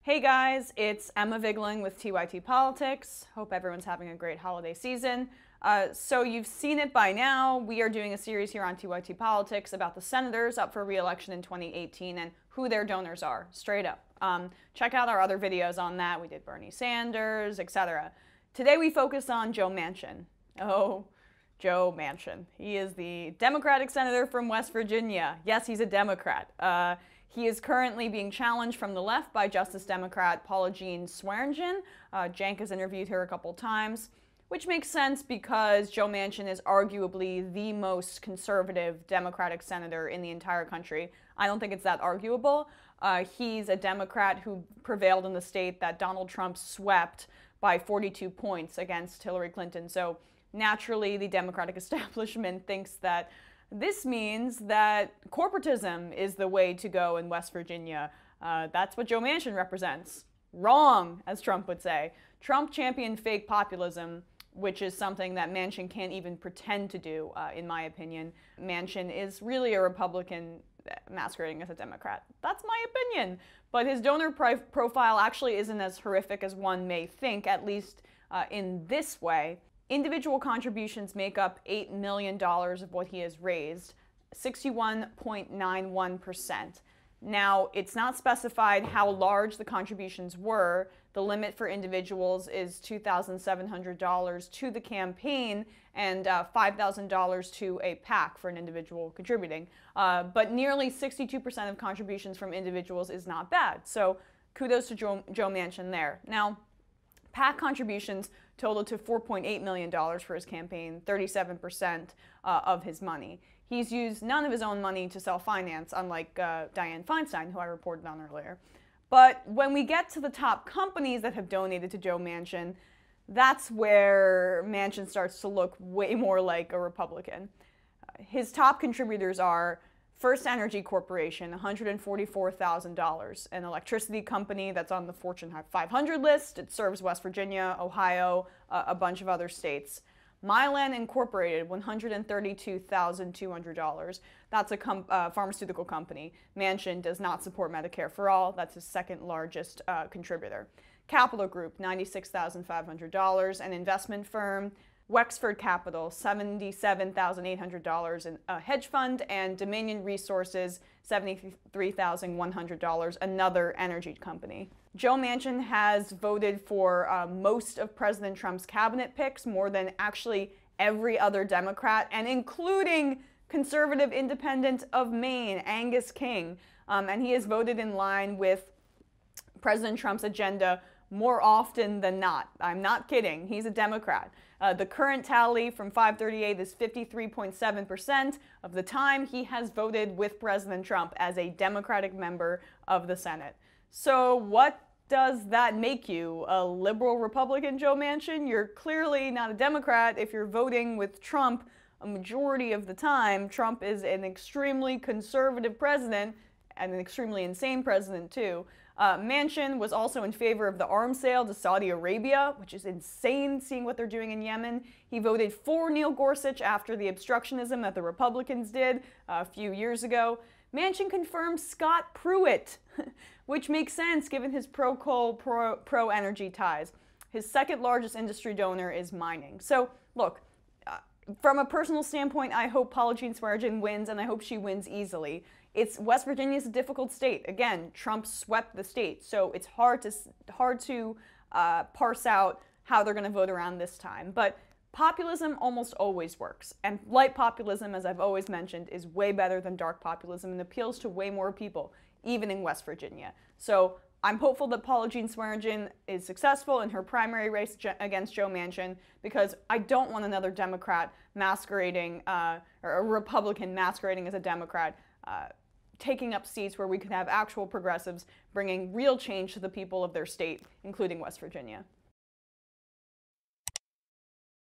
Hey guys, it's Emma Vigling with TYT Politics. Hope everyone's having a great holiday season. So you've seen it by now. We are doing a series here on TYT Politics about the senators up for re-election in 2018 and who their donors are, straight up. Check out our other videos on that. We did Bernie Sanders, etc. Today we focus on Joe Manchin. Oh, Joe Manchin. He is the Democratic senator from West Virginia. Yes, he's a Democrat. He is currently being challenged from the left by Justice Democrat Paula Jean Swearengin. Cenk has interviewed her a couple times, which makes sense because Joe Manchin is arguably the most conservative Democratic senator in the entire country. I don't think it's that arguable. He's a Democrat who prevailed in the state that Donald Trump swept by 42 points against Hillary Clinton. So naturally, the Democratic establishment thinks that this means that corporatism is the way to go in West Virginia. That's what Joe Manchin represents. Wrong, as Trump would say. Trump championed fake populism, which is something that Manchin can't even pretend to do, in my opinion. Manchin is really a Republican masquerading as a Democrat. That's my opinion. But his donor profile actually isn't as horrific as one may think, at least in this way. Individual contributions make up $8 million of what he has raised, 61.91%. Now, it's not specified how large the contributions were. The limit for individuals is $2,700 to the campaign and $5,000 to a PAC for an individual contributing. But nearly 62% of contributions from individuals is not bad. So kudos to Joe Manchin there. Now, PAC contributions totaled to $4.8 million for his campaign, 37% of his money. He's used none of his own money to self-finance, unlike Dianne Feinstein, who I reported on earlier. But when we get to the top companies that have donated to Joe Manchin, that's where Manchin starts to look way more like a Republican. His top contributors are First Energy Corporation, $144,000, an electricity company that's on the Fortune 500 list. It serves West Virginia, Ohio, a bunch of other states. Mylan Incorporated, $132,200. That's a pharmaceutical company. Manchin does not support Medicare for all. That's his second largest contributor. Capital Group, $96,500, an investment firm. Wexford Capital, $77,800 in a hedge fund, and Dominion Resources, $73,100, another energy company. Joe Manchin has voted for most of President Trump's cabinet picks, more than actually every other Democrat, and including conservative independent of Maine, Angus King. And he has voted in line with President Trump's agenda more often than not. I'm not kidding. He's a Democrat. The current tally from 538 is 53.7% of the time he has voted with President Trump as a Democratic member of the Senate. So what does that make you? A liberal Republican, Joe Manchin? You're clearly not a Democrat if you're voting with Trump a majority of the time. Trump is an extremely conservative president and an extremely insane president too. Manchin was also in favor of the arms sale to Saudi Arabia, which is insane seeing what they're doing in Yemen. He voted for Neil Gorsuch after the obstructionism that the Republicans did a few years ago. Manchin confirmed Scott Pruitt, which makes sense given his pro-coal, pro-energy ties. His second largest industry donor is mining. So, look, from a personal standpoint, I hope Paula Jean Swearengin wins, and I hope she wins easily. West Virginia is a difficult state. Again, Trump swept the state, so it's hard to parse out how they're going to vote around this time. But populism almost always works, and light populism, as I've always mentioned, is way better than dark populism and appeals to way more people, even in West Virginia. So I'm hopeful that Paula Jean Swearengin is successful in her primary race against Joe Manchin, because I don't want another Democrat masquerading, or a Republican masquerading as a Democrat, taking up seats where we could have actual progressives bringing real change to the people of their state, including West Virginia.